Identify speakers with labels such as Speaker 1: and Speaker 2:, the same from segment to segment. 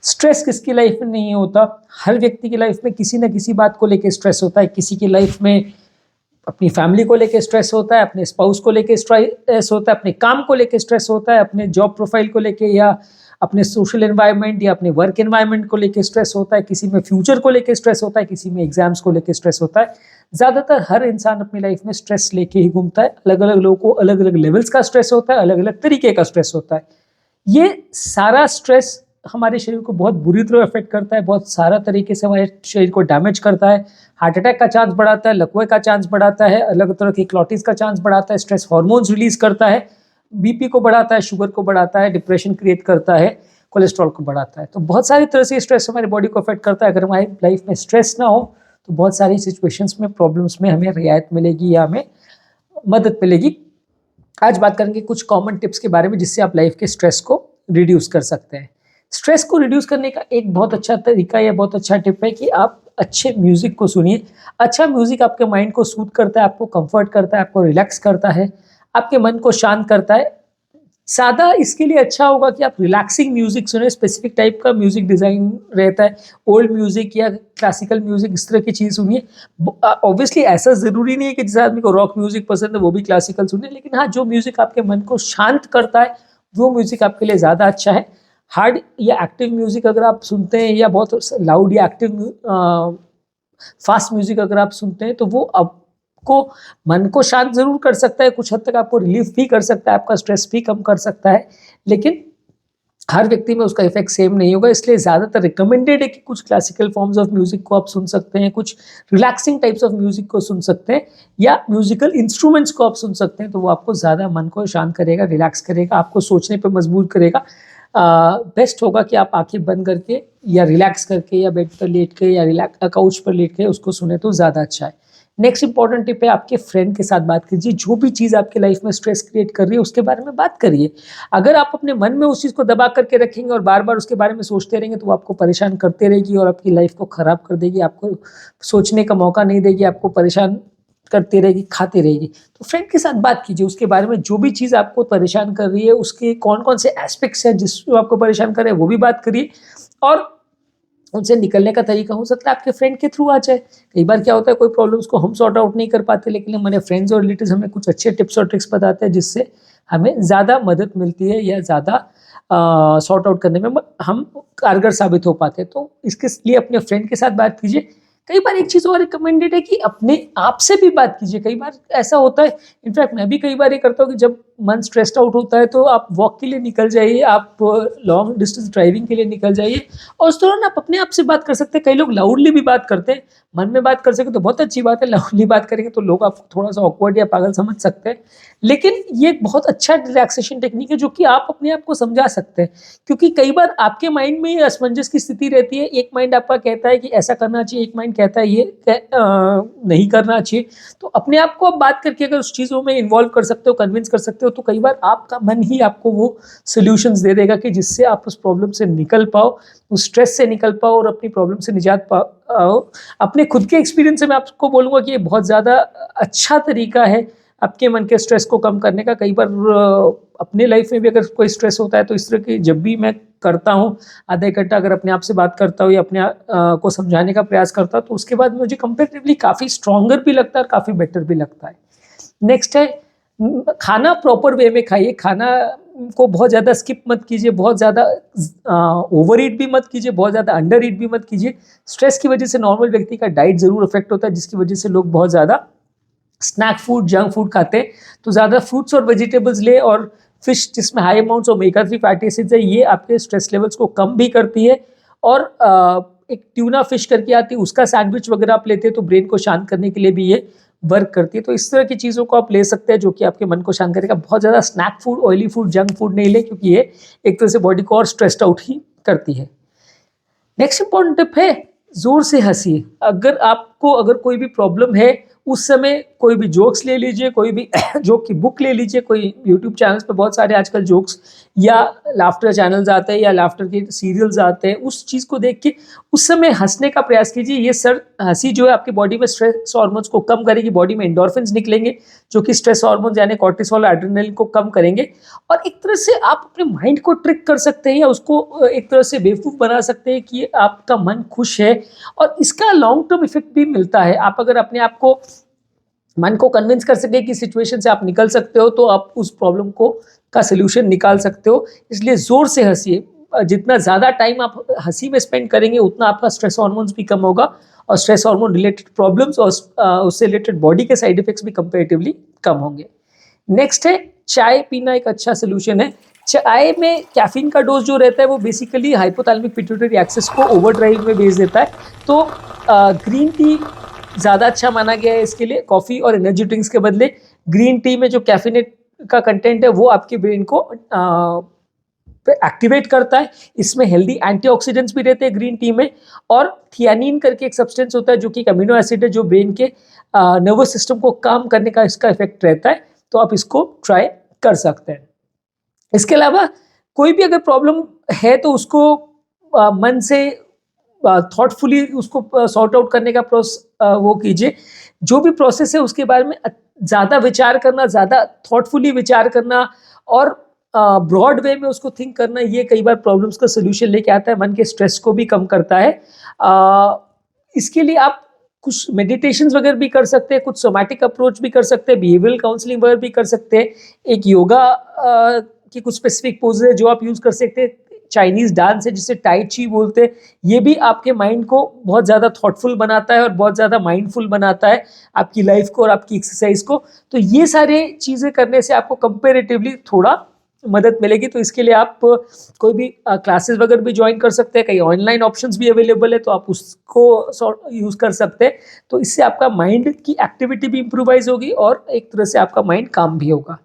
Speaker 1: Stress किसकी life में नहीं होता? हर व्यक्ति की लाइफ में किसी ना किसी बात को लेके स्ट्रेस होता है। किसी की लाइफ में अपनी फैमिली को लेके स्ट्रेस होता है, अपने स्पाउस को लेके स्ट्रेस होता है, अपने काम को लेके स्ट्रेस होता है, अपने जॉब प्रोफाइल को लेके या अपने सोशल एनवायरनमेंट या अपने वर्क एनवायरनमेंट को लेके स्ट्रेस होता है, किसी में फ्यूचर को लेके स्ट्रेस होता है, किसी में एग्जाम्स को लेके स्ट्रेस होता है। ज़्यादातर हर इंसान अपनी लाइफ में स्ट्रेस लेके ही घूमता है। अलग अलग लोगों को अलग अलग लेवल्स का स्ट्रेस होता है, अलग अलग तरीके का स्ट्रेस होता है। ये सारा स्ट्रेस हमारे शरीर को बहुत बुरी तरह अफेक्ट करता है, बहुत सारा तरीके से हमारे शरीर को डैमेज करता है। हार्ट अटैक का चांस बढ़ाता है, लकवे का चांस बढ़ाता है, अलग तरह की क्लॉटिस का चांस बढ़ाता है, स्ट्रेस हार्मोन्स रिलीज करता है, बीपी को बढ़ाता है, शुगर को बढ़ाता है, डिप्रेशन क्रिएट करता है, कोलेस्ट्रॉल को बढ़ाता है। तो बहुत सारी तरह से स्ट्रेस हमारी बॉडी को अफेक्ट करता है। अगर हमारी लाइफ में स्ट्रेस ना हो तो बहुत सारी सिचुएशंस में, प्रॉब्लम्स में हमें रियायत मिलेगी या हमें मदद मिलेगी। आज बात करेंगे कुछ कॉमन टिप्स के बारे में जिससे आप लाइफ के स्ट्रेस को रिड्यूस कर सकते हैं। स्ट्रेस को रिड्यूस करने का एक बहुत अच्छा तरीका या बहुत अच्छा टिप है कि आप अच्छे म्यूजिक को सुनिए। अच्छा म्यूजिक आपके माइंड को सूद करता है, आपको कंफर्ट करता है, आपको रिलैक्स करता है, आपके मन को शांत करता है। सादा इसके लिए अच्छा होगा कि आप रिलैक्सिंग म्यूजिक सुने। स्पेसिफिक टाइप का म्यूजिक डिजाइन रहता है, ओल्ड म्यूजिक या क्लासिकल म्यूजिक, इस तरह की चीज़ सुनिए। ऑब्वियसली ऐसा ज़रूरी नहीं है कि जिस आदमी को रॉक म्यूजिक पसंद है वो भी क्लासिकल सुने, लेकिन हाँ, जो म्यूजिक आपके मन को शांत करता है वो म्यूजिक आपके लिए ज़्यादा अच्छा है। हार्ड या एक्टिव म्यूजिक अगर आप सुनते हैं या बहुत लाउड या एक्टिव फास्ट म्यूजिक अगर आप सुनते हैं तो वो आपको मन को शांत जरूर कर सकता है, कुछ हद तक आपको रिलीफ भी कर सकता है, आपका स्ट्रेस भी कम कर सकता है, लेकिन हर व्यक्ति में उसका इफेक्ट सेम नहीं होगा। इसलिए ज़्यादातर रिकमेंडेड है कि कुछ क्लासिकल फॉर्म्स ऑफ म्यूजिक को आप सुन सकते हैं, कुछ रिलैक्सिंग टाइप्स ऑफ म्यूजिक को सुन सकते हैं, या म्यूजिकल इंस्ट्रूमेंट्स को आप सुन सकते हैं। तो वो आपको ज़्यादा मन को शांत करेगा, रिलैक्स करेगा, आपको सोचने पर मजबूर करेगा। बेस्ट होगा कि आप आंखें बंद करके या रिलैक्स करके या बेड पर लेट के या काउच पर लेट के उसको सुने तो ज़्यादा अच्छा है। नेक्स्ट इंपॉर्टेंट टिप है, आपके फ्रेंड के साथ बात कीजिए। जो भी चीज़ आपके लाइफ में स्ट्रेस क्रिएट कर रही है उसके बारे में बात करिए। अगर आप अपने मन में उस चीज़ को दबा करके रखेंगे और बार बार उसके बारे में सोचते रहेंगे तो वो आपको परेशान करते रहेगी और आपकी लाइफ को ख़राब कर देगी, आपको सोचने का मौका नहीं देगी, आपको परेशान करती रहेगी, खाती रहेगी। तो फ्रेंड के साथ बात कीजिए, उसके बारे में जो भी चीज़ आपको परेशान कर रही है, उसके कौन कौन से एस्पेक्ट्स हैं जिसको आपको परेशान कर रहे हैं वो भी बात करिए, और उनसे निकलने का तरीका हो सकता है आपके फ्रेंड के थ्रू आ जाए। कई बार क्या होता है, कोई प्रॉब्लम्स को हम सॉर्ट आउट नहीं कर पाते, लेकिन हमारे फ्रेंड्स और रिलेटिव्स हमें कुछ अच्छे टिप्स और ट्रिक्स बताते हैं जिससे हमें ज़्यादा मदद मिलती है या ज़्यादा सॉर्ट आउट करने में हम कारगर साबित हो पाते हैं। तो इसके लिए अपने फ्रेंड के साथ बात कीजिए। कई बार एक चीज़ और रिकमेंडेड है कि अपने आप से भी बात कीजिए। कई बार ऐसा होता है, इनफैक्ट मैं भी कई बार ये करता हूँ कि जब मन स्ट्रेस्ड आउट होता है तो आप वॉक के लिए निकल जाइए, आप लॉन्ग डिस्टेंस ड्राइविंग के लिए निकल जाइए और उस दौरान आप अपने आप से बात कर सकते हैं। कई लोग लाउडली भी बात करते हैं, मन में बात कर सके तो बहुत अच्छी बात है, लाउडली बात करेंगे तो लोग आपको थोड़ा सा ऑकवर्ड या पागल समझ सकते हैं, लेकिन ये एक बहुत अच्छा रिलैक्सेशन टेक्निक है जो कि आप अपने आप को समझा सकते हैं। क्योंकि कई बार आपके माइंड में ये असमंजस की स्थिति रहती है, एक माइंड आपका कहता है कि ऐसा करना चाहिए, एक माइंड कहता है ये नहीं करना चाहिए। तो अपने आप को आप बात करके अगर उस चीज़ों में इन्वॉल्व कर सकते हो, कन्विंस कर सकते हो, तो कई बार आपका मन ही आपको वो सॉल्यूशंस दे देगा कि जिससे आप उस प्रॉब्लम से निकल पाओ, उस स्ट्रेस से निकल पाओ और अपनी प्रॉब्लम से निजात पाओ। अपने खुद के एक्सपीरियंस से मैं आपको बोलूँगा कि ये बहुत ज़्यादा अच्छा तरीका है आपके मन के स्ट्रेस को कम करने का। कई बार अपने लाइफ में भी अगर कोई स्ट्रेस होता है तो इस तरह की जब भी मैं करता हूँ, आधा एक घंटा अगर अपने आप से बात करता हूँ या अपने को समझाने का प्रयास करता हूँ तो उसके बाद मुझे कंपेरेटिवली काफ़ी स्ट्रॉन्गर भी लगता है और काफ़ी बेटर भी लगता है। नेक्स्ट है, खाना प्रॉपर वे में खाइए। खाना को बहुत ज़्यादा स्किप मत कीजिए, बहुत ज़्यादा ओवर ईट भी मत कीजिए, बहुत ज़्यादा अंडर ईट भी मत कीजिए। स्ट्रेस की वजह से नॉर्मल व्यक्ति का डाइट ज़रूर अफेक्ट होता है, जिसकी वजह से लोग बहुत ज़्यादा स्नैक फूड, जंक फूड खाते हैं। तो ज़्यादा फ्रूट्स और वेजिटेबल्स ले, और फिश जिसमें high amounts of omega 3 fatty acids है, ये आपके स्ट्रेस लेवल्स को कम भी करती है। और एक ट्यूना फिश करके आती है, उसका सैंडविच वगैरह आप लेते हैं तो ब्रेन को शांत करने के लिए भी ये वर्क करती है। तो इस तरह की चीज़ों को आप ले सकते हैं जो कि आपके मन को शांत करेगा। बहुत ज़्यादा snack food, oily food, junk food नहीं ले, क्योंकि ये एक तरह से बॉडी को और स्ट्रेस्ड आउट ही करती है। नेक्स्ट इंपॉर्टेंट टिप है, जोर से हंसिए। अगर कोई भी प्रॉब्लम है उस समय कोई भी जोक्स ले लीजिए, कोई भी जोक की बुक ले लीजिए, कोई यूट्यूब चैनल्स पे बहुत सारे आजकल जोक्स या लाफ्टर चैनल्स आते हैं या लाफ्टर के सीरियल्स आते हैं, उस चीज़ को देख के उस समय हंसने का प्रयास कीजिए। ये सर हंसी जो है आपकी बॉडी में स्ट्रेस हार्मोन्स को कम करेगी, बॉडी में एंडोर्फिन्स निकलेंगे जो कि स्ट्रेस हार्मोन्स यानी कॉर्टिसोल, एड्रेनलिन को कम करेंगे। और एक तरह से आप अपने माइंड को ट्रिक कर सकते हैं या उसको एक तरह से बेवकूफ़ बना सकते हैं कि आपका मन खुश है, और इसका लॉन्ग टर्म इफेक्ट भी मिलता है। आप अगर अपने आप को मन को कन्विंस कर सके कि सिचुएशन से आप निकल सकते हो, तो आप उस प्रॉब्लम को का सोल्यूशन निकाल सकते हो। इसलिए ज़ोर से हंसिए, जितना ज़्यादा टाइम आप हंसी में स्पेंड करेंगे उतना आपका स्ट्रेस हार्मोन्स भी कम होगा, और स्ट्रेस हार्मोन रिलेटेड प्रॉब्लम्स और उससे रिलेटेड बॉडी के साइड इफेक्ट्स भी कंपेरेटिवली कम होंगे। नेक्स्ट है चाय पीना, एक अच्छा सोल्यूशन है। चाय में कैफीन का डोज जो रहता है वो बेसिकली हाइपोथैलेमिक पिट्यूटरी एक्सेस को ओवरड्राइव में भेज देता है, तो ग्रीन टी ज़्यादा अच्छा माना गया है इसके लिए। कॉफ़ी और एनर्जी ड्रिंक्स के बदले ग्रीन टी में जो कैफीनेट का कंटेंट है वो आपके ब्रेन को एक्टिवेट करता है। इसमें हेल्दी एंटीऑक्सीडेंट्स भी रहते हैं ग्रीन टी में, और थियानिन करके एक सब्सटेंस होता है जो कि एक अमीनो एसिड है जो ब्रेन के नर्वस सिस्टम को काम करने का इसका इफेक्ट रहता है, तो आप इसको ट्राई कर सकते हैं। इसके अलावा कोई भी अगर प्रॉब्लम है तो उसको मन से थॉटफुली उसको सॉर्ट आउट करने का वो कीजिए। जो भी प्रोसेस है उसके बारे में ज़्यादा विचार करना, ज़्यादा थॉटफुली विचार करना और ब्रॉड वे में उसको थिंक करना, ये कई बार प्रॉब्लम्स का सोल्यूशन लेके आता है, मन के स्ट्रेस को भी कम करता है। इसके लिए आप कुछ मेडिटेशंस वगैरह भी कर सकते हैं, कुछ सोमैटिक अप्रोच भी कर सकते हैं, बिहेवियरल काउंसलिंग वगैरह भी कर सकते हैं। एक योगा की कुछ स्पेसिफिक पोजेज है जो आप यूज़ कर सकते हैं। चाइनीज़ डांस है जिसे टाई ची बोलते हैं, ये भी आपके माइंड को बहुत ज़्यादा थॉटफुल बनाता है और बहुत ज़्यादा माइंडफुल बनाता है आपकी लाइफ को और आपकी एक्सरसाइज को। तो ये सारे चीज़ें करने से आपको कंपेरेटिवली थोड़ा मदद मिलेगी। तो इसके लिए आप कोई भी क्लासेस वगैरह भी ज्वाइन कर सकते हैं, कई ऑनलाइन ऑप्शंस भी अवेलेबल है तो आप उसको यूज़ कर सकते हैं। तो इससे आपका माइंड की एक्टिविटी भी इम्प्रूवाइज होगी और एक तरह से आपका माइंड काम भी होगा।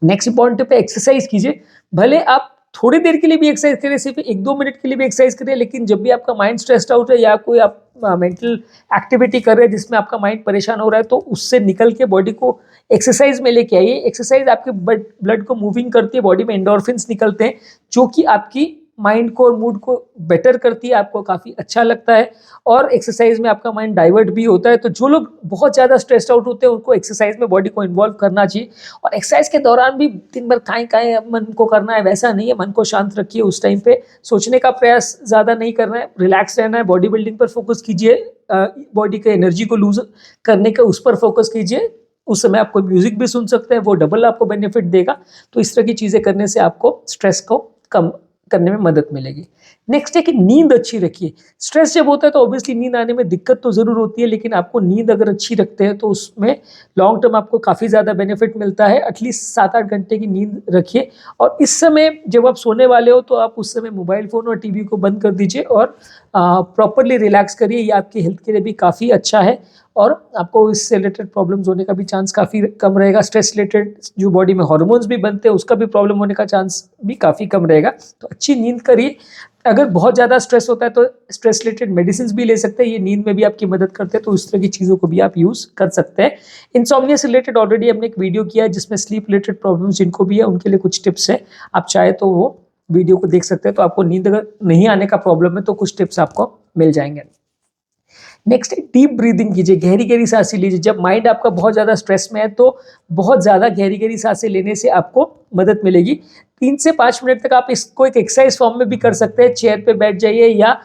Speaker 1: नेक्स्ट इंपॉर्टेंट पे एक्सरसाइज कीजिए। भले आप थोड़ी देर के लिए भी एक्सरसाइज करें, सिर्फ 1-2 मिनट के लिए भी एक्सरसाइज करें, लेकिन जब भी आपका माइंड स्ट्रेस्ड आउट है या कोई आप मेंटल एक्टिविटी कर रहे हैं जिसमें आपका माइंड परेशान हो रहा है, तो उससे निकल के बॉडी को एक्सरसाइज में लेके आइए। एक्सरसाइज आपके ब्लड को मूविंग करती है, बॉडी में एंडोर्फिन्स निकलते हैं जो कि आपकी माइंड को और मूड को बेटर करती है, आपको काफ़ी अच्छा लगता है और एक्सरसाइज में आपका माइंड डाइवर्ट भी होता है। तो जो लोग बहुत ज़्यादा स्ट्रेस्ड आउट होते हैं उनको एक्सरसाइज में बॉडी को इन्वॉल्व करना चाहिए। और एक्सरसाइज के दौरान भी दिन भर काएँ मन को करना है वैसा नहीं है, मन को शांत रखिए। उस टाइम पे सोचने का प्रयास ज़्यादा नहीं करना है, रिलैक्स रहना है, बॉडी बिल्डिंग पर फोकस कीजिए, बॉडी के एनर्जी को लूज करने का उस पर फोकस कीजिए। उस समय आप कोई म्यूजिक भी सुन सकते हैं, वो डबल आपको बेनिफिट देगा। तो इस तरह की चीज़ें करने से आपको स्ट्रेस को कम करने में मदद मिलेगी। नेक्स्ट है कि नींद अच्छी रखिए। स्ट्रेस जब होता है तो ऑब्वियसली नींद आने में दिक्कत तो ज़रूर होती है, लेकिन आपको नींद अगर अच्छी रखते हैं तो उसमें लॉन्ग टर्म आपको काफ़ी ज़्यादा बेनिफिट मिलता है। एटलीस्ट 7-8 घंटे की नींद रखिए और इस समय जब आप सोने वाले हो तो आप उस समय मोबाइल फ़ोन और टीवी को बंद कर दीजिए और प्रॉपरली रिलैक्स करिए। ये आपकी हेल्थ के लिए भी काफ़ी अच्छा है और आपको इससे रिलेटेड प्रॉब्लम्स होने का भी चांस काफ़ी कम रहेगा। स्ट्रेस रिलेटेड जो बॉडी में हार्मोन्स भी बनते हैं उसका भी प्रॉब्लम होने का चांस भी काफ़ी कम रहेगा। तो अच्छी नींद करिए। अगर बहुत ज़्यादा स्ट्रेस होता है तो स्ट्रेस रिलेटेड मेडिसिन भी ले सकते हैं, ये नींद में भी आपकी मदद करते हैं। तो इस तरह की चीज़ों को भी आप यूज़ कर सकते हैं। इंसोम्निया से रिलेटेड ऑलरेडी हमने एक वीडियो किया है जिसमें स्लीप रिलेटेड प्रॉब्लम्स जिनको भी है उनके लिए कुछ टिप्स है, आप चाहे तो वो वीडियो को देख सकते हैं। तो आपको नींद अगर नहीं आने का प्रॉब्लम है तो कुछ टिप्स आपको मिल जाएंगे। नेक्स्ट डीप ब्रीदिंग कीजिए, गहरी गहरी सांसें लीजिए। जब माइंड आपका बहुत ज़्यादा स्ट्रेस में है तो बहुत ज़्यादा गहरी गहरी सांसें लेने से आपको मदद मिलेगी। 3 से 5 मिनट तक आप इसको एक एक्सरसाइज फॉर्म में भी कर सकते हैं। चेयर पे बैठ जाइए या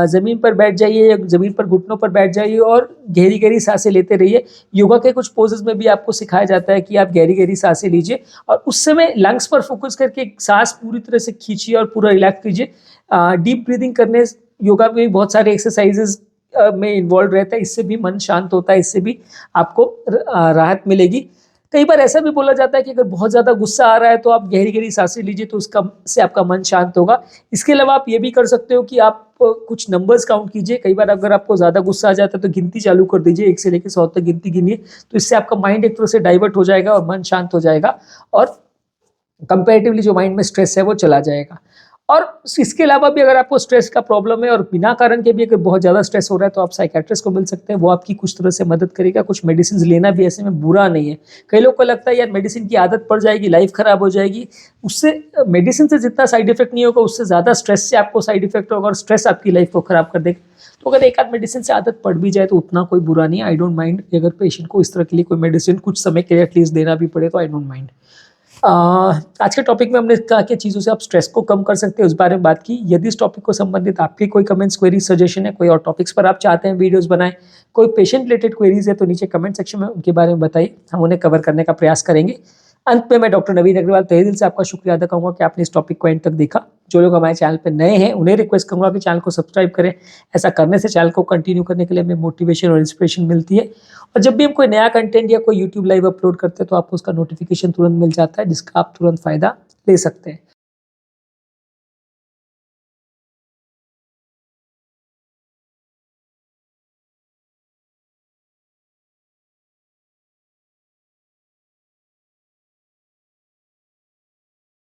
Speaker 1: ज़मीन पर बैठ जाइए या ज़मीन पर घुटनों पर बैठ जाइए और गहरी गहरी सांसें लेते रहिए। योगा के कुछ पोजेस में भी आपको सिखाया जाता है कि आप गहरी गहरी सांसें लीजिए और उस समय लंग्स पर फोकस करके सांस पूरी तरह से खींचिए और पूरा रिलैक्स कीजिए। डीप ब्रीदिंग करने योगा में भी बहुत सारे एक्सरसाइजेज में इन्वॉल्व रहता है, इससे भी मन शांत होता है, इससे भी आपको राहत मिलेगी। कई बार ऐसा भी बोला जाता है कि अगर बहुत ज़्यादा गुस्सा आ रहा है तो आप गहरी गहरी सांसें लीजिए तो उसका से आपका मन शांत होगा। इसके अलावा आप ये भी कर सकते हो कि आप कुछ नंबर्स काउंट कीजिए। कई बार अगर आपको ज़्यादा गुस्सा आ जाता है तो गिनती चालू कर दीजिए, 1 से लेकर 100 तक गिनती गिनिए। तो इससे आपका माइंड एक तरह से डाइवर्ट हो जाएगा और मन शांत हो जाएगा और कंपेरेटिवली जो माइंड में स्ट्रेस है वो चला जाएगा। और इसके अलावा भी अगर आपको स्ट्रेस का प्रॉब्लम है और बिना कारण के भी अगर बहुत ज़्यादा स्ट्रेस हो रहा है तो आप साइकेट्रिस्ट को मिल सकते हैं, वो आपकी कुछ तरह से मदद करेगा। कुछ मेडिसिन लेना भी ऐसे में बुरा नहीं है। कई लोग को लगता है यार मेडिसिन की आदत पड़ जाएगी, लाइफ खराब हो जाएगी। उससे मेडिसिन से जितना साइड इफेक्ट नहीं होगा, उससे ज़्यादा स्ट्रेस से आपको साइड इफेक्ट होगा और स्ट्रेस आपकी लाइफ को खराब कर देगा। तो अगर एक आध मेडिसिन से आदत पड़ भी जाए तो उतना कोई बुरा नहीं है। आई डोंट माइंड अगर पेशेंट को इस तरह के लिए कोई मेडिसिन कुछ समय के लिए एटलीस्ट देना भी पड़े तो आई डोंट माइंड। आज के टॉपिक में हमने कहा कि चीज़ों से आप स्ट्रेस को कम कर सकते हैं, उस बारे में बात की। यदि इस टॉपिक को संबंधित आपके कोई कमेंट्स, क्वेरी, सजेशन है, कोई और टॉपिक्स पर आप चाहते हैं वीडियोस बनाएं, कोई पेशेंट रिलेटेड क्वेरीज है तो नीचे कमेंट सेक्शन में उनके बारे में बताइए, हम उन्हें कवर करने का प्रयास करेंगे। अंत में मैं डॉक्टर नवीन अग्रवाल तहे दिल से आपका शुक्रिया अदा करूंगा कि आपने इस टॉपिक को एंड तक देखा। जो लोग हमारे चैनल पर नए हैं उन्हें रिक्वेस्ट करूंगा कि चैनल को सब्सक्राइब करें। ऐसा करने से चैनल को कंटिन्यू करने के लिए हमें मोटिवेशन और इंस्पिरेशन मिलती है। और जब भी हम कोई नया कंटेंट या कोई यूट्यूब लाइव अपलोड करते हैं तो आपको उसका नोटिफिकेशन तुरंत मिल जाता है, जिसका आप तुरंत फ़ायदा ले सकते हैं।